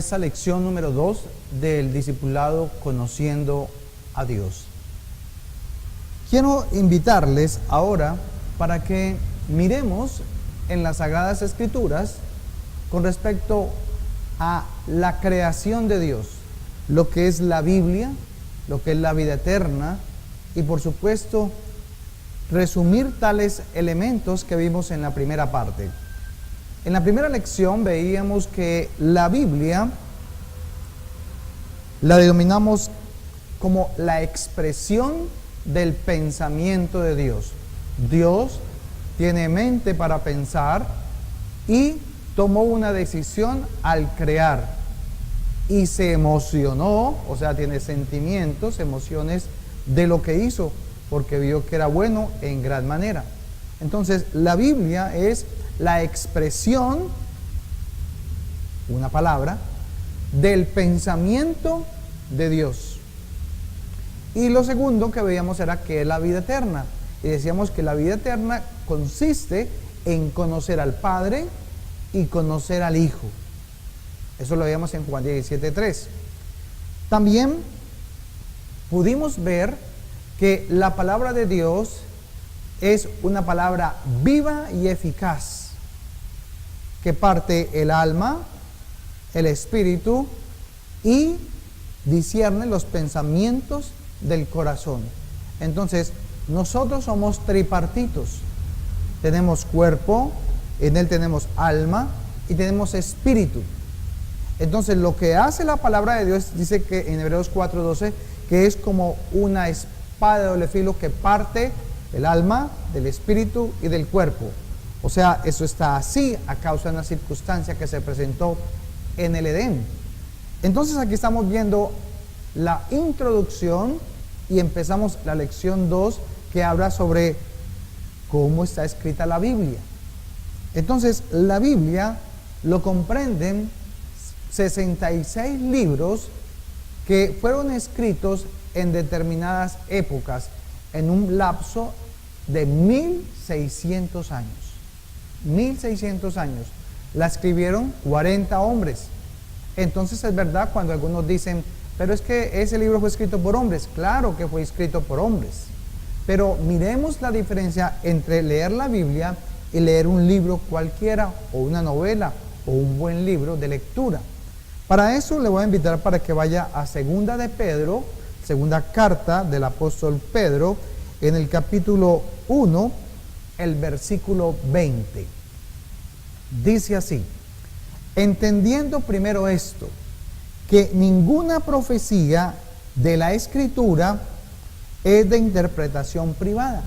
esta lección número 2 del discipulado Conociendo a Dios. Quiero invitarles ahora para que miremos en las Sagradas Escrituras con respecto a la creación de Dios, lo que es la Biblia, lo que es la vida eterna y por supuesto resumir tales elementos que vimos en la primera parte. En la primera lección veíamos que la Biblia la denominamos como la expresión del pensamiento de Dios. Dios tiene mente para pensar y tomó una decisión al crear y se emocionó, o sea, tiene sentimientos, emociones de lo que hizo, porque vio que era bueno en gran manera. Entonces, la Biblia es la expresión, una palabra, del pensamiento de Dios. Y lo segundo que veíamos era que es la vida eterna. Y decíamos que la vida eterna consiste en conocer al Padre y conocer al Hijo. Eso lo veíamos en Juan 17:3. También pudimos ver que la palabra de Dios es una palabra viva y eficaz, que parte el alma, el espíritu y discierne los pensamientos del corazón. Entonces, nosotros somos tripartitos. Tenemos cuerpo, en él tenemos alma y tenemos espíritu. Entonces, lo que hace la palabra de Dios, dice que en Hebreos 4:12, que es como una espada de doble filo que parte el alma, del espíritu y del cuerpo. O sea, eso está así a causa de una circunstancia que se presentó en el Edén. Entonces aquí estamos viendo la introducción y empezamos la lección 2 que habla sobre cómo está escrita la Biblia. Entonces la Biblia lo comprenden 66 libros que fueron escritos en determinadas épocas en un lapso de 1600 años. 1600 años. La escribieron 40 hombres. Entonces es verdad cuando algunos dicen, pero es que ese libro fue escrito por hombres. Claro que fue escrito por hombres. Pero miremos la diferencia entre leer la Biblia y leer un libro cualquiera, o una novela, o un buen libro de lectura. Para eso le voy a invitar para que vaya a Segunda de Pedro, segunda carta del apóstol Pedro, en el capítulo 1, el versículo 20. Dice así: entendiendo primero esto, que ninguna profecía de la Escritura es de interpretación privada.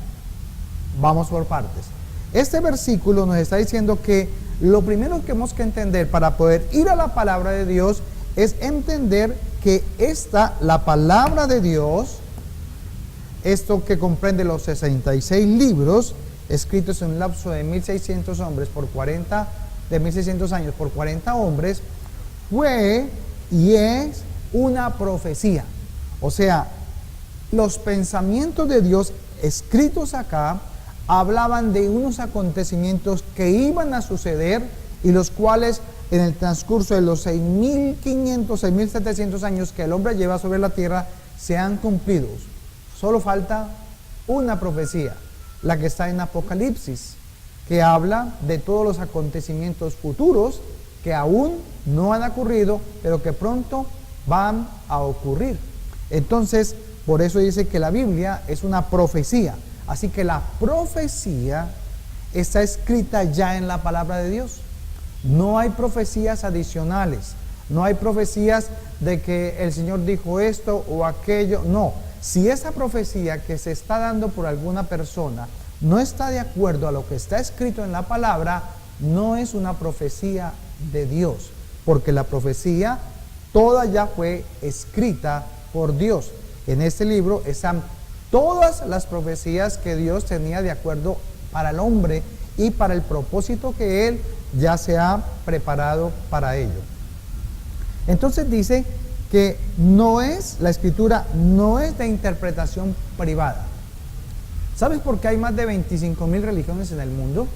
Vamos por partes. Este versículo nos está diciendo que lo primero que tenemos que entender para poder ir a la palabra de Dios es entender que la palabra de Dios, esto que comprende los 66 libros, escritos en un lapso de 1600 hombres por 40, de 1600 años por 40 hombres, fue y es una profecía. O sea, los pensamientos de Dios escritos acá hablaban de unos acontecimientos que iban a suceder y los cuales en el transcurso de los 6500, 6700 años que el hombre lleva sobre la tierra se han cumplido. Solo falta una profecía, la que está en Apocalipsis, que habla de todos los acontecimientos futuros que aún no han ocurrido, pero que pronto van a ocurrir. Entonces, por eso dice que la Biblia es una profecía. Así que la profecía está escrita ya en la palabra de Dios. No hay profecías adicionales, no hay profecías de que el Señor dijo esto o aquello, no. Si esa profecía que se está dando por alguna persona no está de acuerdo a lo que está escrito en la palabra, no es una profecía de Dios, porque la profecía toda ya fue escrita por Dios. En este libro están todas las profecías que Dios tenía de acuerdo para el hombre y para el propósito que Él ya se ha preparado para ello. Entonces dice que la escritura no es de interpretación privada. ¿Sabes por qué hay más de 25,000 religiones en el mundo?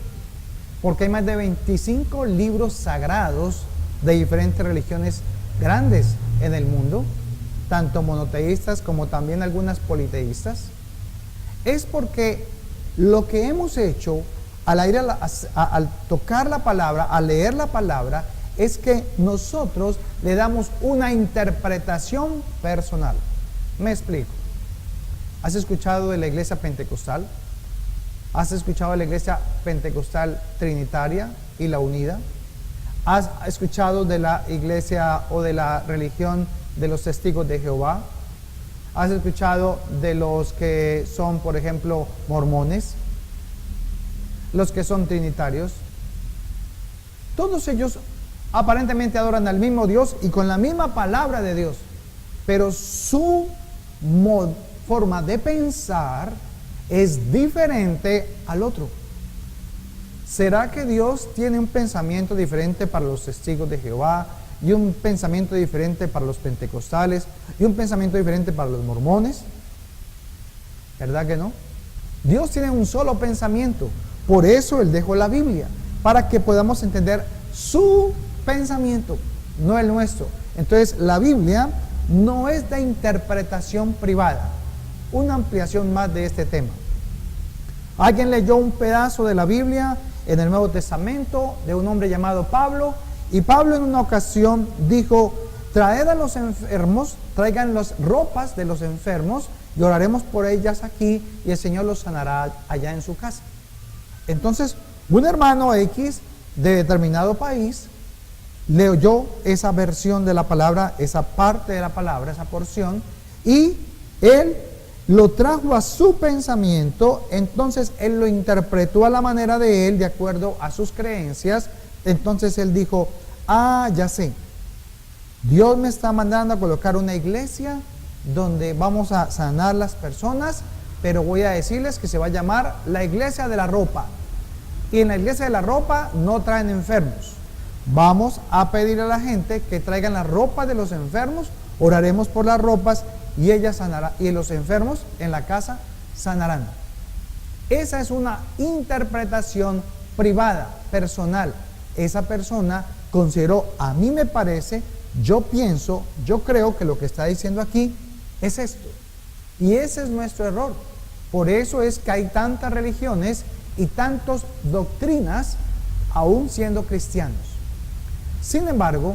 Porque hay más de 25 libros sagrados de diferentes religiones grandes en el mundo, tanto monoteístas como también algunas politeístas, es porque lo que hemos hecho al tocar la palabra, al leer la palabra, es que nosotros le damos una interpretación personal. Me explico. ¿Has escuchado de la iglesia pentecostal? ¿Has escuchado de la iglesia pentecostal trinitaria y la unida? ¿Has escuchado de la iglesia o de la religión de los testigos de Jehová? ¿Has escuchado de los que son, por ejemplo, mormones? Los que son trinitarios. Todos ellos aparentemente adoran al mismo Dios y con la misma palabra de Dios, pero su forma de pensar es diferente al otro. ¿Será que Dios tiene un pensamiento diferente para los testigos de Jehová y un pensamiento diferente para los pentecostales y un pensamiento diferente para los mormones? ¿Verdad que no? Dios tiene un solo pensamiento. Por eso Él dejó la Biblia, para que podamos entender su pensamiento, no el nuestro. Entonces la Biblia no es de interpretación privada. Una ampliación más de este tema. Alguien leyó un pedazo de la Biblia en el Nuevo Testamento de un hombre llamado Pablo, y Pablo en una ocasión dijo: traed a los enfermos, traigan las ropas de los enfermos y oraremos por ellas aquí y el Señor los sanará allá en su casa. Entonces un hermano X de determinado país leyó esa versión de la palabra, esa parte de la palabra, esa porción, y él lo trajo a su pensamiento. Entonces él lo interpretó a la manera de él, de acuerdo a sus creencias. Entonces él dijo: ya sé, Dios me está mandando a colocar una iglesia donde vamos a sanar las personas, pero voy a decirles que se va a llamar la iglesia de la ropa, y en la iglesia de la ropa no traen enfermos. Vamos a pedir a la gente que traigan la ropa de los enfermos, oraremos por las ropas y ella sanará, y los enfermos en la casa sanarán. Esa es una interpretación privada, personal. Esa persona consideró: a mí me parece, yo pienso, yo creo que lo que está diciendo aquí es esto. Y ese es nuestro error. Por eso es que hay tantas religiones y tantas doctrinas aún siendo cristianos. Sin embargo,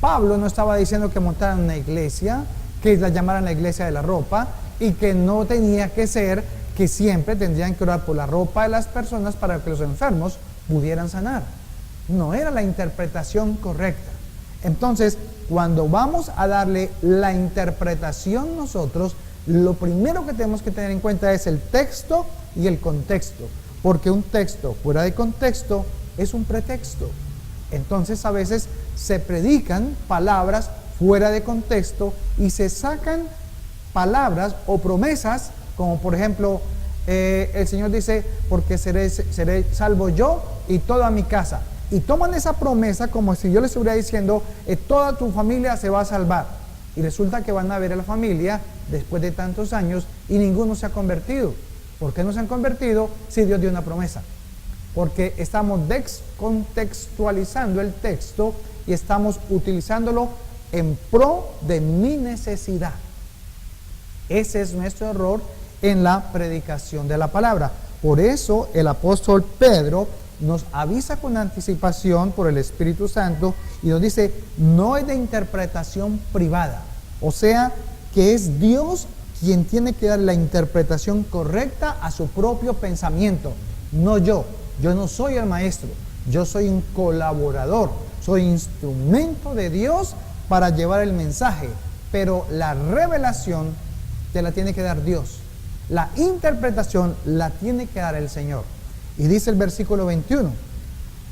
Pablo no estaba diciendo que montaran una iglesia, que la llamaran la iglesia de la ropa, y que no tenía que ser que siempre tendrían que orar por la ropa de las personas para que los enfermos pudieran sanar. No era la interpretación correcta. Entonces, cuando vamos a darle la interpretación nosotros, lo primero que tenemos que tener en cuenta es el texto y el contexto, porque un texto fuera de contexto es un pretexto. Entonces a veces se predican palabras fuera de contexto y se sacan palabras o promesas, como por ejemplo el Señor dice: porque seré salvo yo y toda mi casa, y toman esa promesa como si yo les estuviera diciendo: toda tu familia se va a salvar, y resulta que van a ver a la familia después de tantos años y ninguno se ha convertido. ¿Por qué no se han convertido si Dios dio una promesa? Porque estamos descontextualizando el texto y estamos utilizándolo en pro de mi necesidad. Ese es nuestro error en la predicación de la palabra. Por eso el apóstol Pedro nos avisa con anticipación por el Espíritu Santo y nos dice: no es de interpretación privada. O sea, que es Dios quien tiene que dar la interpretación correcta a su propio pensamiento, no yo. Yo no soy el maestro, yo soy un colaborador, soy instrumento de Dios para llevar el mensaje, pero la revelación te la tiene que dar Dios, la interpretación la tiene que dar el Señor. Y dice el versículo 21: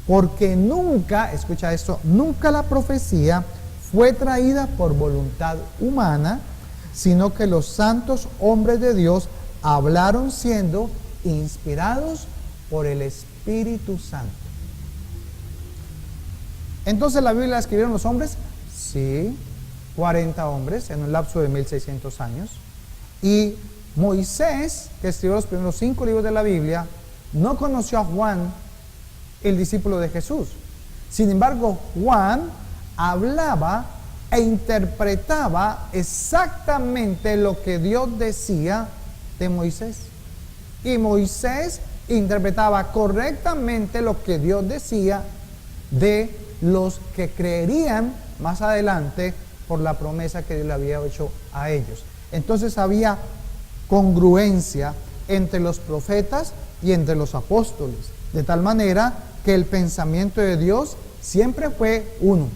porque nunca, escucha esto, nunca la profecía fue traída por voluntad humana, sino que los santos hombres de Dios hablaron siendo inspirados por el Espíritu Santo. Entonces, ¿la Biblia la escribieron los hombres? Sí, 40 hombres en un lapso de 1600 años. Y Moisés, que escribió los primeros 5 libros de la Biblia, no conoció a Juan, el discípulo de Jesús. Sin embargo, Juan hablaba e interpretaba exactamente lo que Dios decía de Moisés. Y Moisés interpretaba correctamente lo que Dios decía de los que creerían más adelante por la promesa que Dios le había hecho a ellos. Entonces había congruencia entre los profetas y entre los apóstoles, de tal manera que el pensamiento de Dios siempre fue uno.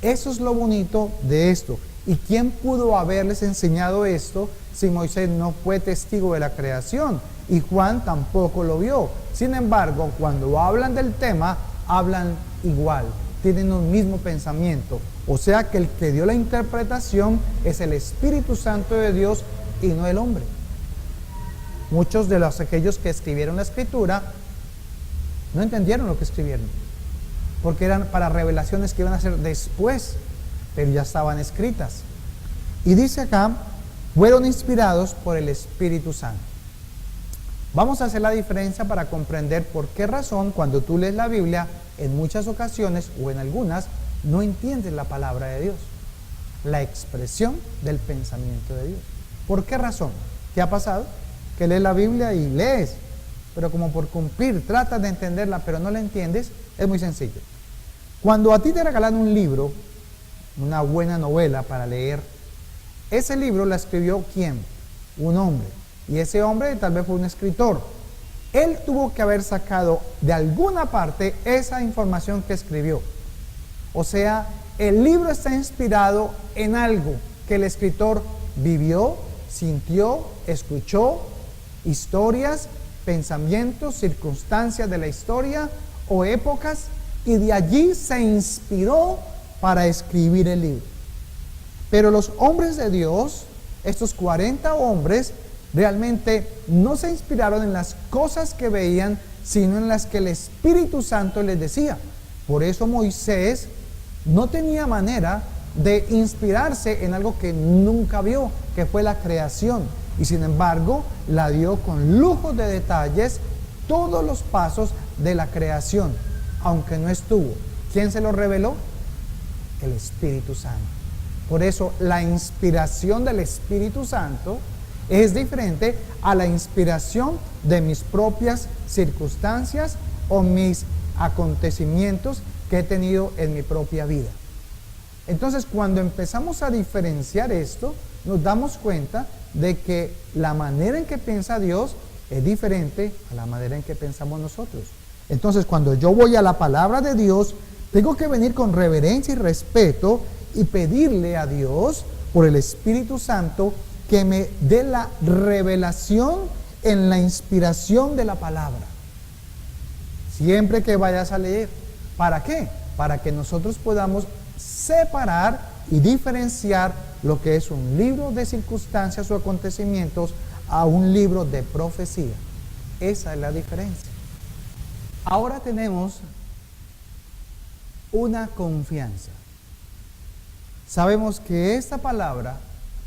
Eso es lo bonito de esto. ¿Y quién pudo haberles enseñado esto si Moisés no fue testigo de la creación? Y Juan tampoco lo vio. Sin embargo, cuando hablan del tema, hablan igual, tienen un mismo pensamiento. O sea que el que dio la interpretación es el Espíritu Santo de Dios y no el hombre. Muchos de aquellos que escribieron la Escritura no entendieron lo que escribieron, porque eran para revelaciones que iban a ser después, pero ya estaban escritas. Y dice acá, fueron inspirados por el Espíritu Santo. Vamos a hacer la diferencia para comprender por qué razón cuando tú lees la Biblia, en muchas ocasiones o en algunas, no entiendes la palabra de Dios, la expresión del pensamiento de Dios. ¿Por qué razón? ¿Qué ha pasado? Que lees la Biblia y lees, pero como por cumplir, tratas de entenderla, pero no la entiendes. Es muy sencillo. Cuando a ti te regalan un libro, una buena novela para leer, ese libro la escribió ¿quién? Un hombre. Y ese hombre tal vez fue un escritor. Él tuvo que haber sacado de alguna parte esa información que escribió. O sea, el libro está inspirado en algo que el escritor vivió, sintió, escuchó, historias, pensamientos, circunstancias de la historia o épocas, y de allí se inspiró para escribir el libro. Pero los hombres de Dios, estos 40 hombres, realmente no se inspiraron en las cosas que veían, sino en las que el Espíritu Santo les decía. Por eso Moisés no tenía manera de inspirarse en algo que nunca vio, que fue la creación. Y sin embargo, la dio con lujos de detalles todos los pasos de la creación, aunque no estuvo. ¿Quién se lo reveló? El Espíritu Santo. Por eso la inspiración del Espíritu Santo es diferente a la inspiración de mis propias circunstancias o mis acontecimientos que he tenido en mi propia vida. Entonces, cuando empezamos a diferenciar esto, nos damos cuenta de que la manera en que piensa Dios es diferente a la manera en que pensamos nosotros. Entonces, cuando yo voy a la palabra de Dios, tengo que venir con reverencia y respeto y pedirle a Dios por el Espíritu Santo que me dé la revelación en la inspiración de la palabra. Siempre que vayas a leer. ¿Para qué? Para que nosotros podamos separar y diferenciar lo que es un libro de circunstancias o acontecimientos a un libro de profecía. Esa es la diferencia. Ahora tenemos una confianza. Sabemos que esta palabra,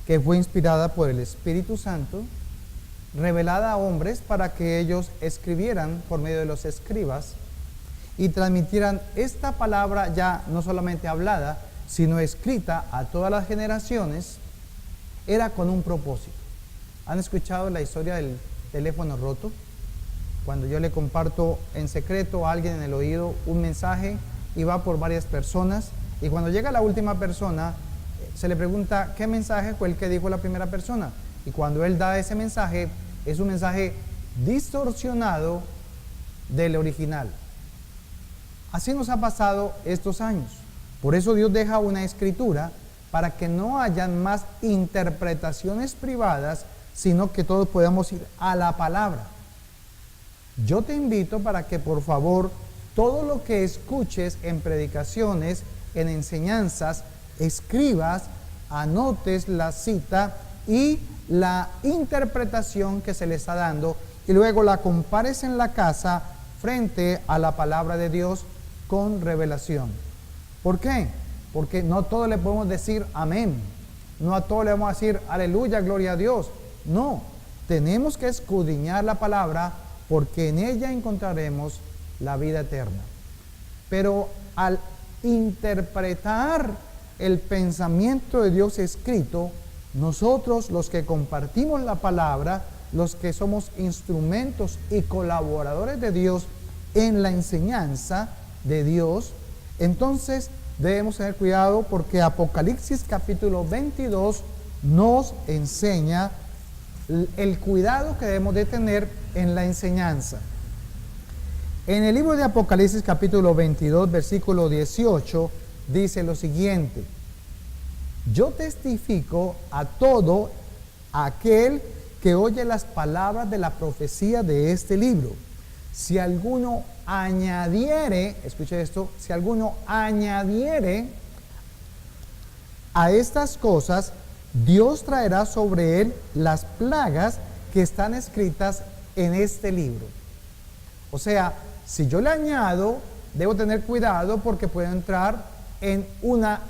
que fue inspirada por el Espíritu Santo, revelada a hombres para que ellos escribieran por medio de los escribas y transmitieran esta palabra ya no solamente hablada, sino escrita a todas las generaciones, era con un propósito. ¿Han escuchado la historia del teléfono roto? Cuando yo le comparto en secreto a alguien en el oído un mensaje y va por varias personas, y cuando llega la última persona, se le pregunta qué mensaje fue el que dijo la primera persona. Y cuando él da ese mensaje, es un mensaje distorsionado del original. Así nos ha pasado estos años. Por eso Dios deja una escritura para que no hayan más interpretaciones privadas, sino que todos podamos ir a la palabra. Yo te invito para que por favor todo lo que escuches en predicaciones, en enseñanzas, escribas, anotes la cita y la interpretación que se le está dando y luego la compares en la casa frente a la palabra de Dios con revelación. ¿Por qué? Porque no todo le podemos decir amén, no a todo le vamos a decir aleluya, gloria a Dios. No, tenemos que escudriñar la palabra porque en ella encontraremos la vida eterna. Pero al interpretar el pensamiento de Dios escrito, nosotros los que compartimos la palabra, los que somos instrumentos y colaboradores de Dios en la enseñanza de Dios, entonces debemos tener cuidado porque Apocalipsis capítulo 22 nos enseña el cuidado que debemos de tener en la enseñanza. En el libro de Apocalipsis capítulo 22 versículo 18 dice lo siguiente: yo testifico a todo aquel que oye las palabras de la profecía de este libro. Si alguno añadiere, escuche esto, si alguno añadiere a estas cosas, Dios traerá sobre él las plagas que están escritas en este libro. O sea, si yo le añado, debo tener cuidado porque puedo entrar en una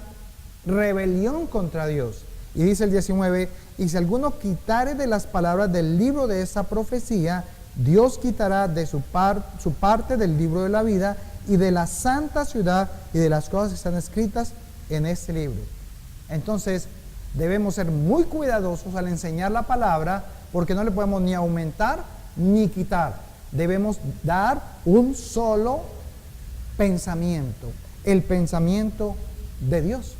rebelión contra Dios. Y dice el 19, y si alguno quitare de las palabras del libro de esa profecía, Dios quitará de su parte del libro de la vida y de la santa ciudad y de las cosas que están escritas en este libro. Entonces, debemos ser muy cuidadosos al enseñar la palabra porque no le podemos ni aumentar ni quitar. Debemos dar un solo pensamiento, el pensamiento de Dios.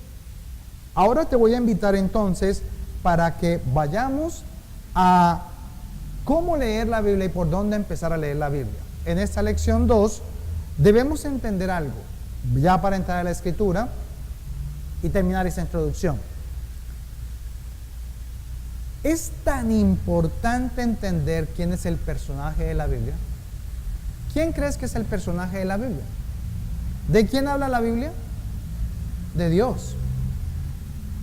Ahora te voy a invitar entonces para que vayamos a cómo leer la Biblia y por dónde empezar a leer la Biblia. En esta lección 2 debemos entender algo, ya para entrar a la escritura y terminar esta introducción. Es tan importante entender quién es el personaje de la Biblia. ¿Quién crees que es el personaje de la Biblia? ¿De quién habla la Biblia? De Dios.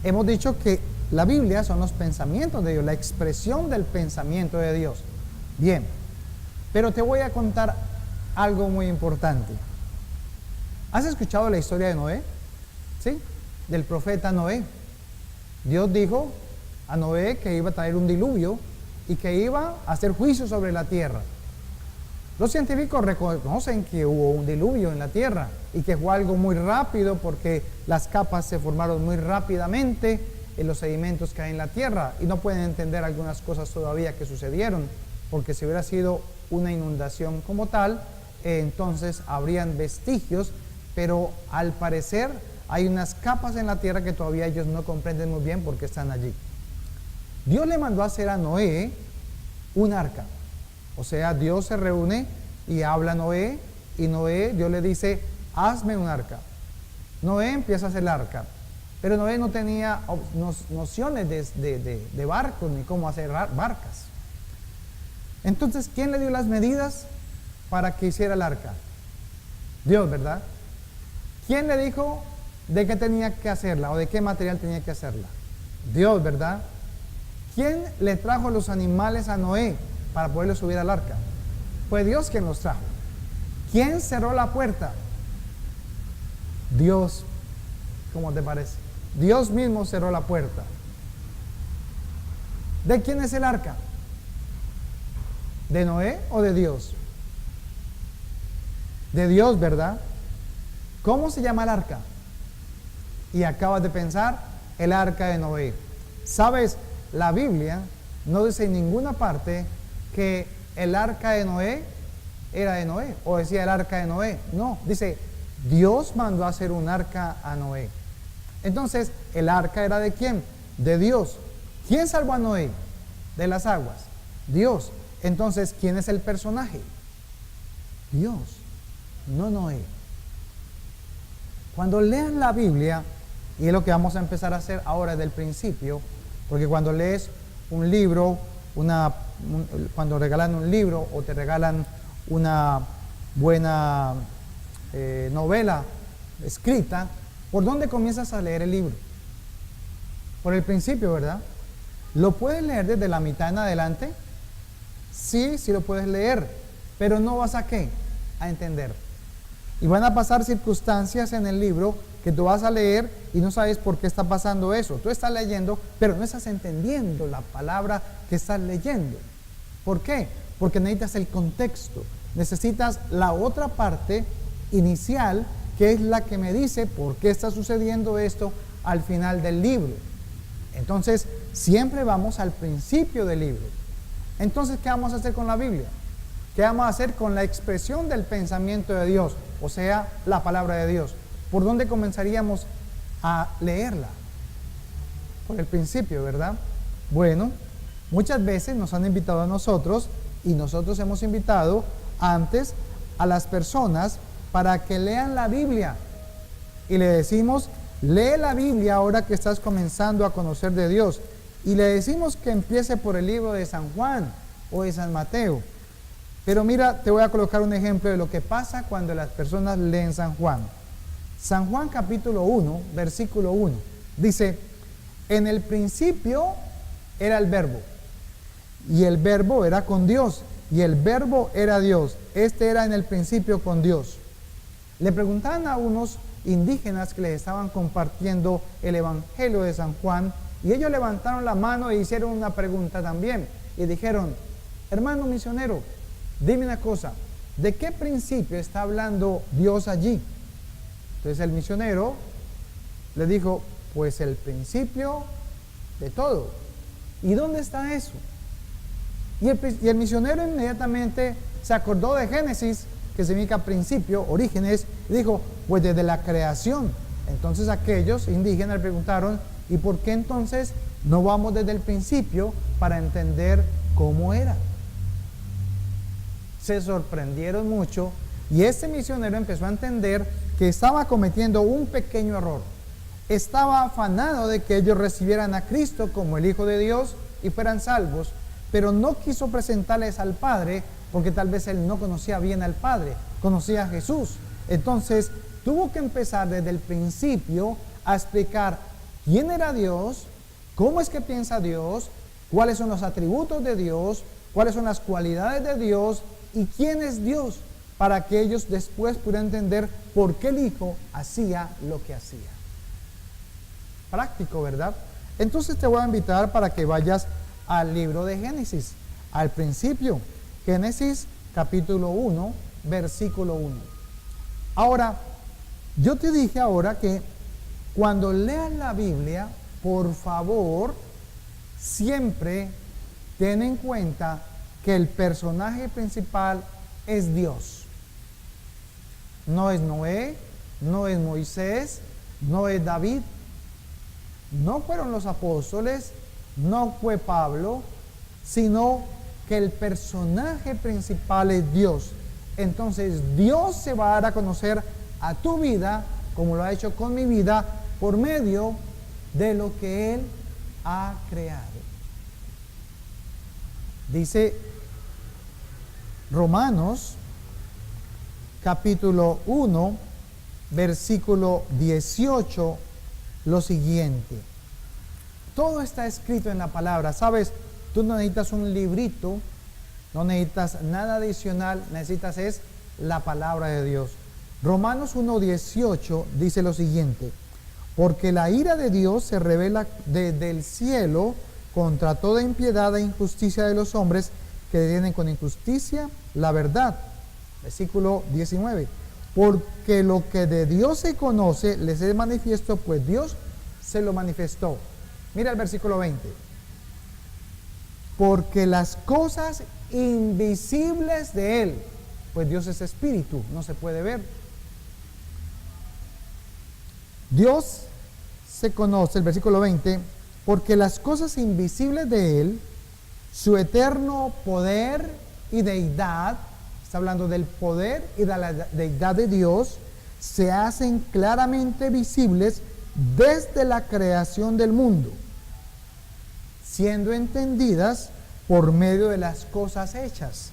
Hemos dicho que la Biblia son los pensamientos de Dios, la expresión del pensamiento de Dios. Bien, pero te voy a contar algo muy importante. ¿Has escuchado la historia de Noé? ¿Sí? Del profeta Noé. Dios dijo a Noé que iba a traer un diluvio y que iba a hacer juicio sobre la tierra. Los científicos reconocen que hubo un diluvio en la tierra y que fue algo muy rápido porque las capas se formaron muy rápidamente en los sedimentos que hay en la tierra y no pueden entender algunas cosas todavía que sucedieron, porque si hubiera sido una inundación como tal, entonces habrían vestigios, pero al parecer hay unas capas en la tierra que todavía ellos no comprenden muy bien por qué están allí. Dios le mandó a hacer a Noé un arca. O sea, Dios se reúne y habla a Noé, y Noé, Dios le dice, hazme un arca. Noé empieza a hacer el arca, pero Noé no tenía nociones de barcos ni cómo hacer barcas. Entonces, ¿quién le dio las medidas para que hiciera el arca? Dios, ¿verdad? ¿Quién le dijo de qué tenía que hacerla o de qué material tenía que hacerla? Dios, ¿verdad? ¿Quién le trajo los animales a Noé para poderlo subir al arca? Fue Dios quien los trajo. ¿Quién cerró la puerta? Dios. ¿Cómo te parece? Dios mismo cerró la puerta. ¿De quién es el arca? ¿De Noé o de Dios? De Dios, ¿verdad? ¿Cómo se llama el arca? Y acabas de pensar, el arca de Noé. ¿Sabes? La Biblia no dice en ninguna parte que el arca de Noé era de Noé, o decía el arca de Noé. No, dice, Dios mandó a hacer un arca a Noé. Entonces, ¿el arca era de quién? De Dios. ¿Quién salvó a Noé de las aguas? Dios. Entonces, ¿quién es el personaje? Dios, no Noé. Cuando lean la Biblia, y es lo que vamos a empezar a hacer ahora desde el principio, porque cuando lees un libro, cuando regalan un libro o te regalan una buena novela escrita, ¿por dónde comienzas a leer el libro? Por el principio, ¿verdad? ¿Lo puedes leer desde la mitad en adelante? Sí, sí lo puedes leer, pero no vas a ¿qué? A entender. Y van a pasar circunstancias en el libro que tú vas a leer y no sabes por qué está pasando eso. Tú estás leyendo, pero no estás entendiendo la palabra que estás leyendo. ¿Por qué? Porque necesitas el contexto. Necesitas la otra parte inicial, que es la que me dice por qué está sucediendo esto, al final del libro. Entonces, siempre vamos al principio del libro. Entonces, ¿qué vamos a hacer con la Biblia? ¿Qué vamos a hacer con la expresión del pensamiento de Dios? O sea, la palabra de Dios. ¿Por dónde comenzaríamos a leerla? Por el principio, ¿verdad? Bueno, muchas veces nos han invitado a nosotros y nosotros hemos invitado antes a las personas para que lean la Biblia. Y le decimos, lee la Biblia ahora que estás comenzando a conocer de Dios. Y le decimos que empiece por el libro de San Juan o de San Mateo. Pero mira, te voy a colocar un ejemplo de lo que pasa cuando las personas leen San Juan. San Juan capítulo 1, versículo 1. Dice, en el principio era el verbo. Y el verbo era con Dios. Y el verbo era Dios. Este era en el principio con Dios. Le preguntaban a unos indígenas que les estaban compartiendo el evangelio de San Juan. Y ellos levantaron la mano e hicieron una pregunta también. Y dijeron, hermano misionero, dime una cosa, ¿de qué principio está hablando Dios allí? Entonces el misionero le dijo, pues el principio de todo. ¿Y dónde está eso? Y el misionero inmediatamente se acordó de Génesis, que significa principio, orígenes, y dijo, pues desde la creación. Entonces aquellos indígenas le preguntaron, ¿y por qué entonces no vamos desde el principio para entender cómo era? Se sorprendieron mucho y este misionero empezó a entender que estaba cometiendo un pequeño error. Estaba afanado de que ellos recibieran a Cristo como el Hijo de Dios y fueran salvos, pero no quiso presentarles al Padre porque tal vez él no conocía bien al Padre, conocía a Jesús. Entonces tuvo que empezar desde el principio a explicar quién era Dios, cómo es que piensa Dios, cuáles son los atributos de Dios, cuáles son las cualidades de Dios y quién es Dios, para que ellos después pudieran entender por qué el Hijo hacía lo que hacía. Práctico, ¿verdad? Entonces te voy a invitar para que vayas al libro de Génesis, al principio, Génesis capítulo 1, versículo 1. Ahora, yo te dije ahora que cuando leas la Biblia, por favor, siempre ten en cuenta que el personaje principal es Dios. No es Noé, no es Moisés, no es David, no fueron los apóstoles, no fue Pablo, sino que el personaje principal es Dios. Entonces Dios se va a dar a conocer a tu vida, como lo ha hecho con mi vida, por medio de lo que Él ha creado. Dice Romanos capítulo 1, versículo 18, lo siguiente. Todo está escrito en la palabra. ¿Sabes? Tú no necesitas un librito, no necesitas nada adicional, necesitas es la palabra de Dios. Romanos 1:18 dice lo siguiente: porque la ira de Dios se revela desde el cielo contra toda impiedad e injusticia de los hombres que detienen con injusticia la verdad. Versículo 19. Porque lo que de Dios se conoce les es manifiesto, pues Dios se lo manifestó. Mira el versículo 20. Porque las cosas invisibles de Él, pues Dios es espíritu, no se puede ver. Dios se conoce, el versículo 20, porque las cosas invisibles de Él, su eterno poder y deidad, está hablando del poder y de la deidad de Dios, se hacen claramente visibles desde la creación del mundo, siendo entendidas por medio de las cosas hechas,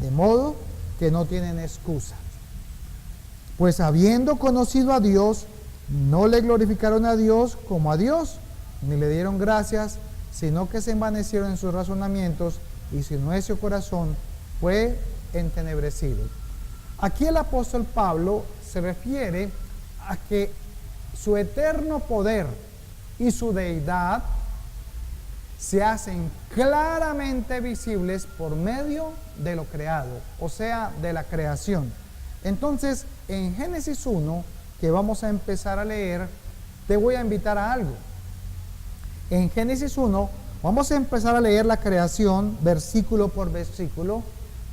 de modo que no tienen excusa. Pues habiendo conocido a Dios, no le glorificaron a Dios como a Dios, ni le dieron gracias, sino que se envanecieron en sus razonamientos y su necio corazón fue entenebrecido. Aquí el apóstol Pablo se refiere a que su eterno poder y su deidad se hacen claramente visibles por medio de lo creado, o sea, de la creación. Entonces, en Génesis 1, que vamos a empezar a leer, te voy a invitar a algo. En Génesis 1, vamos a empezar a leer la creación versículo por versículo,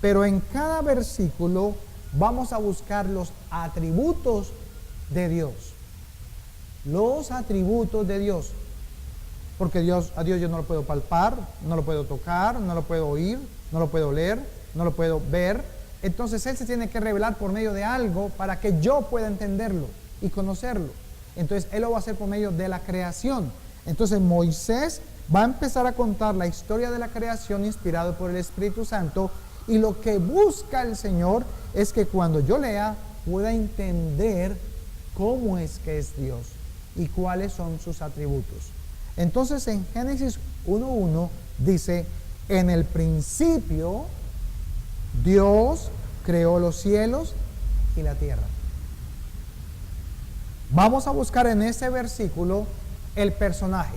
pero en cada versículo vamos a buscar los atributos de Dios. Los atributos de Dios. Porque a Dios yo no lo puedo palpar, no lo puedo tocar, no lo puedo oír, no lo puedo leer, no lo puedo ver. Entonces Él se tiene que revelar por medio de algo para que yo pueda entenderlo y conocerlo. Entonces Él lo va a hacer por medio de la creación. Entonces Moisés va a empezar a contar la historia de la creación inspirado por el Espíritu Santo, y lo que busca el Señor es que cuando yo lea pueda entender cómo es que es Dios y cuáles son sus atributos. Entonces en Génesis 1:1 dice: en el principio Dios creó los cielos y la tierra. Vamos a buscar en ese versículo el personaje.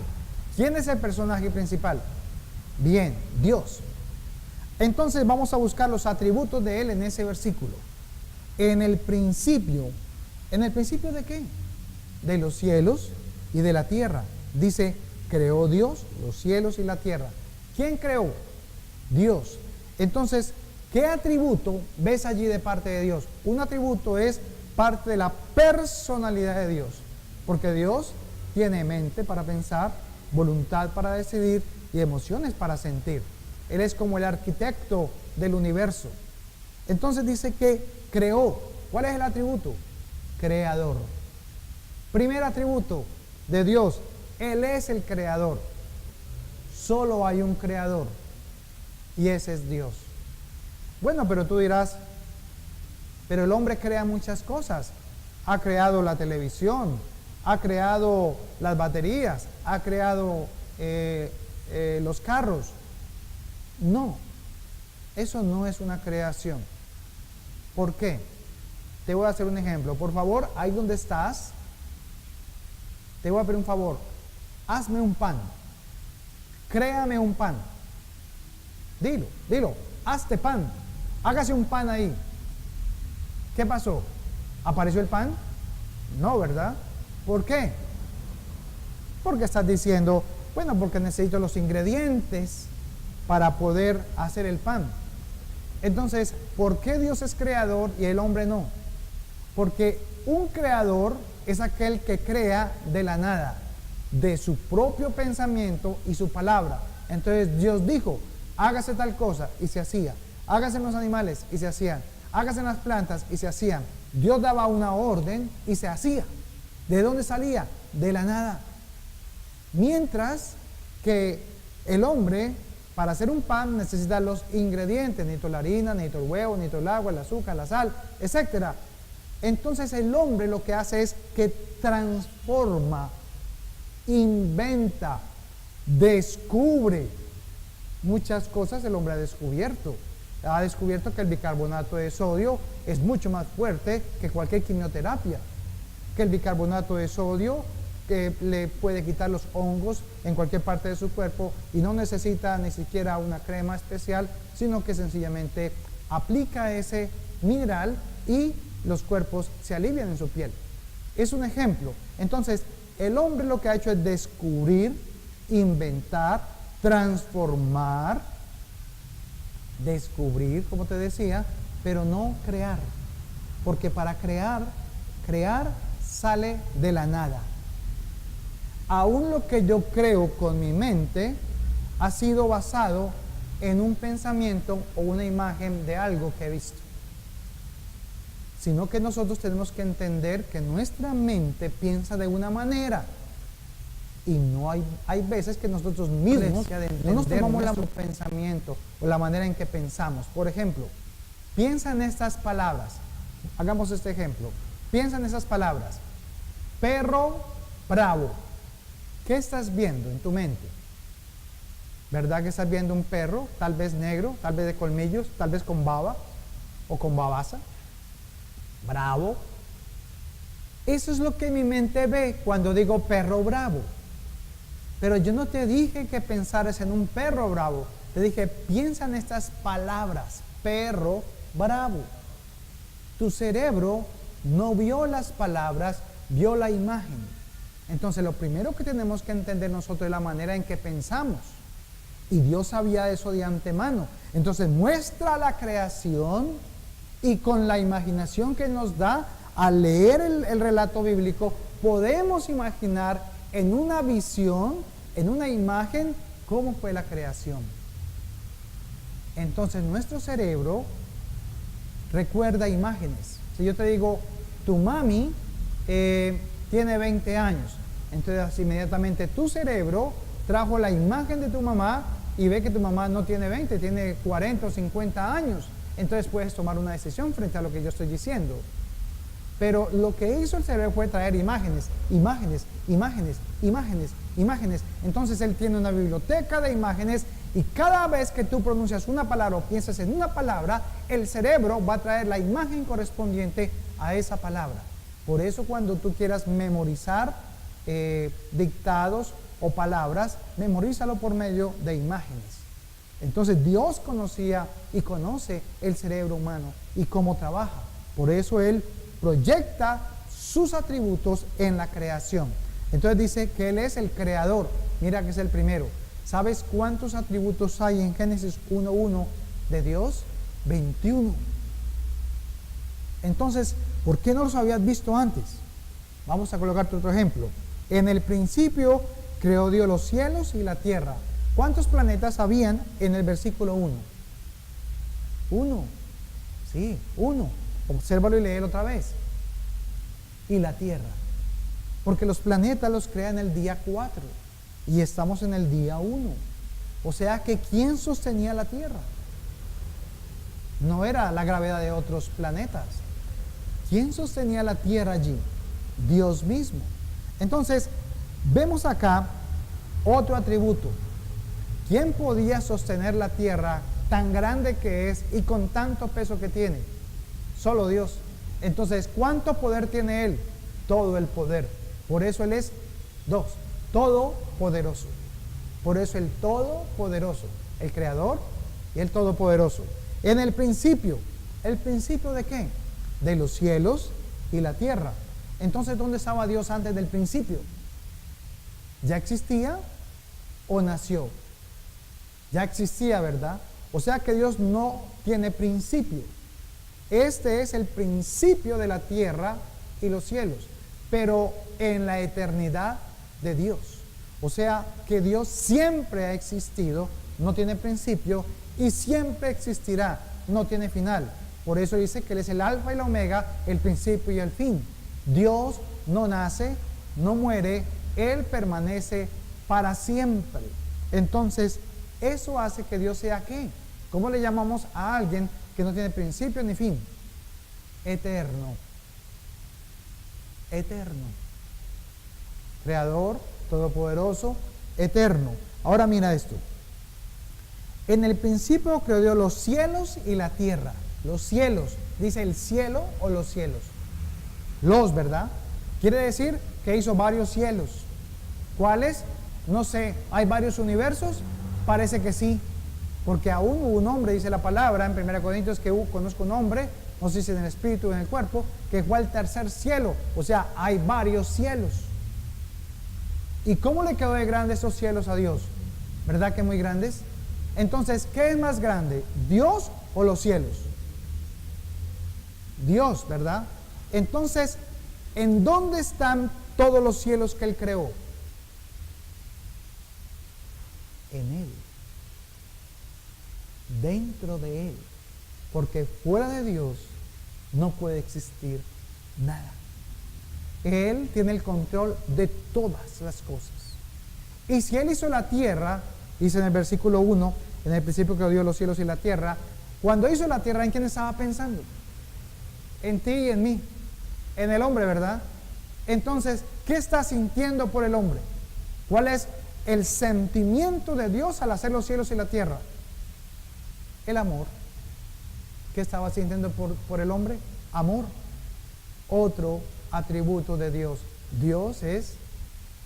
¿Quién es el personaje principal? Bien, Dios. Entonces vamos a buscar los atributos de Él en ese versículo. En el principio. ¿En el principio de qué? De los cielos y de la tierra. Dice: creó Dios los cielos y la tierra. ¿Quién creó? Dios. Entonces, ¿qué atributo ves allí de parte de Dios? Un atributo es parte de la personalidad de Dios, porque Dios tiene mente para pensar, voluntad para decidir y emociones para sentir. Él es como el arquitecto del universo. Entonces dice que creó. ¿Cuál es el atributo? Creador. Primer atributo de Dios: Él es el creador. Solo hay un creador, y ese es Dios. Bueno, pero tú dirás: pero el hombre crea muchas cosas. Ha creado la televisión, ha creado las baterías, ha creado los carros. No, eso no es una creación. ¿Por qué? Te voy a hacer un ejemplo. Por favor, ahí donde estás, te voy a pedir un favor. Hazme un pan. Créame un pan. Dilo. Hazte pan. Hágase un pan ahí. ¿Qué pasó? ¿Apareció el pan? No, ¿verdad? ¿Por qué? Porque estás diciendo: bueno, porque necesito los ingredientes para poder hacer el pan. Entonces, ¿por qué Dios es creador y el hombre no? Porque un creador es aquel que crea de la nada, de su propio pensamiento y su palabra. Entonces Dios dijo: hágase tal cosa, y se hacía. Hágase en los animales, y se hacían. Hágase en las plantas, y se hacían. Dios daba una orden y se hacía. ¿De dónde salía? De la nada. Mientras que el hombre, para hacer un pan, necesita los ingredientes: necesito la harina, necesito el huevo, necesito el agua, el azúcar, la sal, etc. Entonces el hombre lo que hace es que transforma, inventa, descubre muchas cosas. El hombre ha descubierto que el bicarbonato de sodio es mucho más fuerte que cualquier quimioterapia, que el bicarbonato de sodio que le puede quitar los hongos en cualquier parte de su cuerpo y no necesita ni siquiera una crema especial, sino que sencillamente aplica ese mineral y los cuerpos se alivian en su piel. Es un ejemplo. Entonces, el hombre lo que ha hecho es descubrir, inventar, transformar, descubrir, como te decía, pero no crear. Porque para crear sale de la nada. Aún lo que yo creo con mi mente ha sido basado en un pensamiento o una imagen de algo que he visto. Sino que nosotros tenemos que entender que nuestra mente piensa de una manera, y no hay veces que nosotros mismos no nos tomamos nuestro pensamiento o la manera en que pensamos. Por ejemplo, piensa en estas palabras. Hagamos este ejemplo. Piensa en esas palabras: perro bravo. ¿Qué estás viendo en tu mente? ¿Verdad que estás viendo un perro, tal vez negro, tal vez de colmillos, tal vez con baba o con babaza? Bravo. Eso es lo que mi mente ve cuando digo perro bravo. Pero yo no te dije que pensaras en un perro bravo. Te dije: piensa en estas palabras: perro bravo. Tu cerebro no vio las palabras, vio la imagen. Entonces lo primero que tenemos que entender nosotros es la manera en que pensamos. Y Dios sabía eso de antemano. Entonces muestra la creación y con la imaginación que nos da al leer el relato bíblico, podemos imaginar en una visión, en una imagen, cómo fue la creación. Entonces nuestro cerebro recuerda imágenes. Si yo te digo, tu mami tiene 20 años, entonces inmediatamente tu cerebro trajo la imagen de tu mamá y ve que tu mamá no tiene 20, tiene 40 o 50 años. Entonces puedes tomar una decisión frente a lo que yo estoy diciendo. Pero lo que hizo el cerebro fue traer imágenes, imágenes, imágenes, imágenes, imágenes. Entonces él tiene una biblioteca de imágenes y cada vez que tú pronuncias una palabra o piensas en una palabra, el cerebro va a traer la imagen correspondiente a esa palabra. Por eso cuando tú quieras memorizar dictados o palabras, memorízalo por medio de imágenes. Entonces Dios conocía y conoce el cerebro humano y cómo trabaja. Por eso Él proyecta sus atributos en la creación. Entonces dice que Él es el creador. Mira que es el primero. ¿Sabes cuántos atributos hay en Génesis 1:1 de Dios? 21. Entonces, ¿por qué no los habías visto antes? Vamos a colocarte otro ejemplo. En el principio creó Dios los cielos y la tierra. ¿Cuántos planetas habían en el versículo 1? 1. Sí, 1. Obsérvalo y léelo otra vez. Y la tierra. Porque los planetas los crea en el día 4. Y estamos en el día 1. O sea que ¿quién sostenía la tierra? No era la gravedad de otros planetas. ¿Quién sostenía la tierra allí? Dios mismo. Entonces, vemos acá otro atributo. ¿Quién podía sostener la tierra tan grande que es y con tanto peso que tiene? Solo Dios. Entonces, ¿cuánto poder tiene Él? Todo el poder. Por eso Él es 2, todopoderoso. Por eso el todopoderoso, el creador y el todopoderoso. En el principio ¿de qué? De los cielos y la tierra. Entonces, ¿dónde estaba Dios antes del principio? ¿Ya existía o nació? Ya existía, ¿verdad? O sea que Dios no tiene principio. Este es el principio de la tierra y los cielos, pero en la eternidad de Dios. O sea que Dios siempre ha existido, no tiene principio y siempre existirá, no tiene final. Por eso dice que Él es el alfa y la omega, el principio y el fin. Dios no nace, no muere, Él permanece para siempre. Entonces, eso hace que Dios sea ¿qué? ¿Cómo le llamamos a alguien que no tiene principio ni fin? Eterno. Eterno. Creador, todopoderoso, eterno. Ahora mira esto. En el principio creó Dios los cielos y la tierra. Los cielos, dice el cielo o los cielos. Los, ¿verdad? Quiere decir que hizo varios cielos. ¿Cuáles? No sé, ¿hay varios universos? Parece que sí, porque aún hubo un hombre, dice la palabra en 1 Corintios, que conozco un hombre, no sé si en el espíritu o en el cuerpo, que fue al tercer cielo. O sea, hay varios cielos. ¿Y cómo le quedó de grandes esos cielos a Dios? ¿Verdad que muy grandes? Entonces, ¿qué es más grande? ¿Dios o los cielos? Dios, ¿verdad? Entonces, ¿en dónde están todos los cielos que Él creó? En Él, dentro de Él, porque fuera de Dios no puede existir nada. Él tiene el control de todas las cosas. Y si Él hizo la tierra, dice en el versículo 1, en el principio creó Dios los cielos y la tierra. Cuando hizo la tierra, ¿en quién estaba pensando? En ti y en mí, en el hombre, ¿verdad? Entonces, ¿qué está sintiendo por el hombre? ¿Cuál es el sentimiento de Dios al hacer los cielos y la tierra? El amor. ¿Qué estaba sintiendo por el hombre? Amor. Otro atributo de Dios. Dios es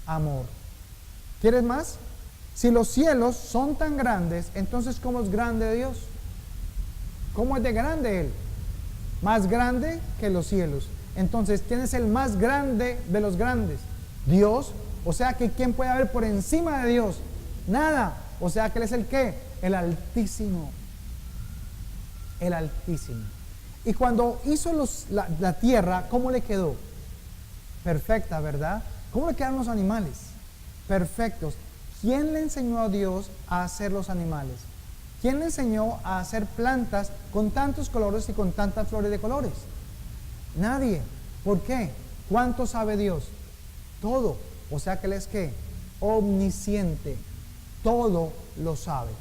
amor. ¿Quieres más? Si los cielos son tan grandes, entonces ¿cómo es grande Dios? ¿Cómo es de grande Él? Más grande que los cielos. Entonces, ¿quién es el más grande de los grandes? Dios, o sea que ¿quién puede haber por encima de Dios? Nada. O sea que Él es el ¿qué? El Altísimo. El Altísimo. Y cuando hizo la tierra, ¿cómo le quedó? Perfecta, ¿verdad? ¿Cómo le quedan los animales? Perfectos. ¿Quién le enseñó a Dios a hacer los animales? ¿Quién le enseñó a hacer plantas con tantos colores y con tantas flores de colores? Nadie. ¿Por qué? ¿Cuánto sabe Dios? Todo. O sea que Él es ¿qué? Omnisciente. Todo lo sabe.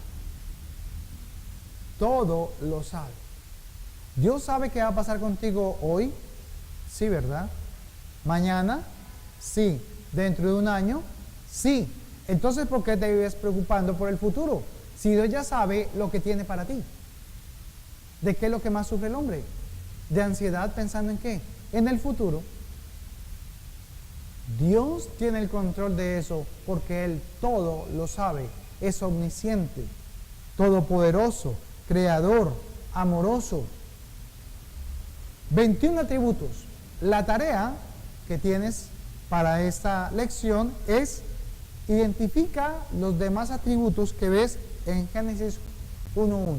Todo lo sabe. Dios sabe qué va a pasar contigo hoy. Sí, ¿verdad? Mañana. Sí. Dentro de un año. Sí. Entonces, ¿por qué te vives preocupando por el futuro? Si Dios ya sabe lo que tiene para ti. ¿De qué es lo que más sufre el hombre? De ansiedad, pensando en qué? En el futuro. Dios tiene el control de eso porque Él todo lo sabe. Es omnisciente, todopoderoso, creador, amoroso. 21 atributos. La tarea que tienes para esta lección es identifica los demás atributos que ves en Génesis 1:1.